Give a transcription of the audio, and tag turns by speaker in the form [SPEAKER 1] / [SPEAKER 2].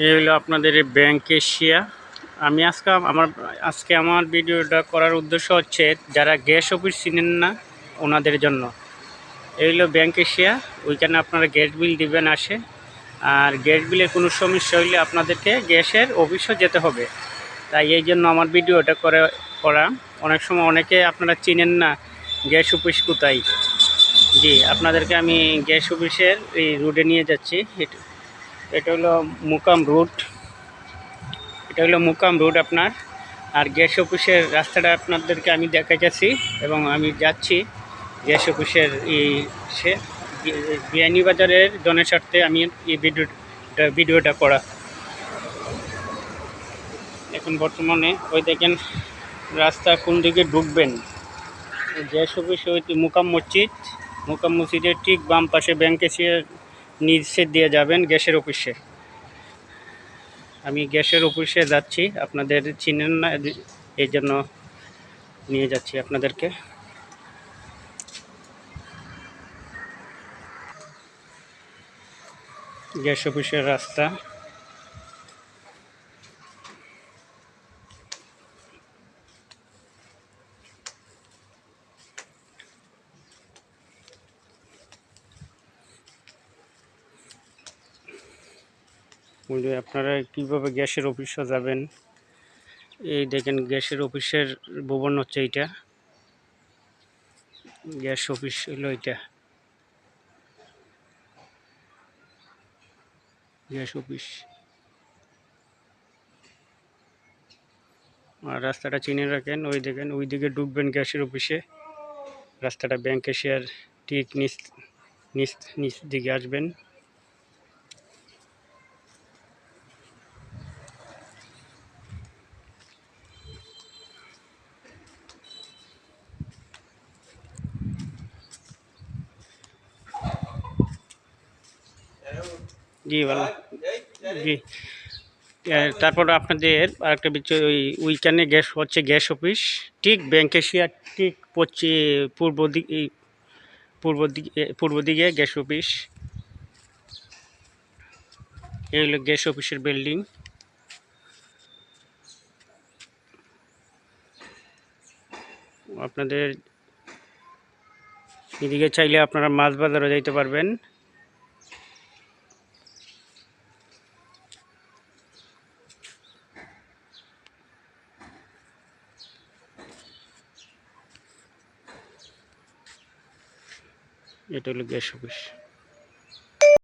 [SPEAKER 1] এই হলো আপনাদের এই ব্যাংক এশিয়া। আমি আজকে আমার ভিডিওটা করার উদ্দেশ্য হচ্ছে যারা গ্যাস অফিস চিনেন না ওনাদের জন্য। এই হলো ব্যাংক এশিয়া। ওইখানে আপনারা গ্যাস বিল দিবেন আসে, আর গ্যাস বিলের কোনো সমস্যা হইলে আপনাদেরকে গ্যাসের অফিসে যেতে হবে। তাই এই জন্য আমার ভিডিওটা করা। অনেক সময় অনেকে আপনারা চিনেন না গ্যাস অফিস কোথায়। জি, আপনাদেরকে আমি গ্যাস অফিসের এই রুটে নিয়ে যাচ্ছি। এটা হলো মুকাম রুট। আপনার। আর গ্যাস অফিসের রাস্তাটা আপনাদেরকে আমি দেখাচ্ছি এবং আমি যাচ্ছি গ্যাস অফিসের সে বিয়ানীবাজারের জনস্বার্থে আমি এই ভিডিওটা করা। এখন বর্তমানে ওই দেখেন রাস্তা কোন দিকে ঢুকবেন। গ্যাস অফিস হইতে মুকাম মসজিদের ঠিক বাম পাশে ব্যাংক এশিয়ার নিচে দিয়ে যাবেন গ্যাসের অফিসে। আমি গ্যাসের অফিসে যাচ্ছি, আপনাদের চিনেন না এই জন্য নিয়ে যাচ্ছি আপনাদেরকে। গ্যাস অফিসের রাস্তা। আপনারা কীভাবে গ্যাসের অফিসে যাবেন, এই দেখেন গ্যাসের অফিসের ভবন হচ্ছে এইটা। গ্যাস অফিস হলো এটা, গ্যাস অফিস। আর রাস্তাটা চিনে রাখেন, ওই দেখেন ওই দিকে ঢুকবেন গ্যাসের অফিসে। রাস্তাটা ব্যাংক এশিয়ার ঠিক নিচ দিকে আসবেন। জি ভালো। জি, তারপর আপনাদের আরেকটা বিষয়, ওইখানে গ্যাস হচ্ছে গ্যাস অফিস। ঠিক ব্যাংক এশিয়ার ঠিক পূর্ব দিকে গ্যাস অফিস। এই হলো গ্যাস অফিসের বিল্ডিং। আপনাদের এদিকে চাইলে আপনারা মাছ বাজারও যাইতে পারবেন। এটা হলো গ্যাস অফিস।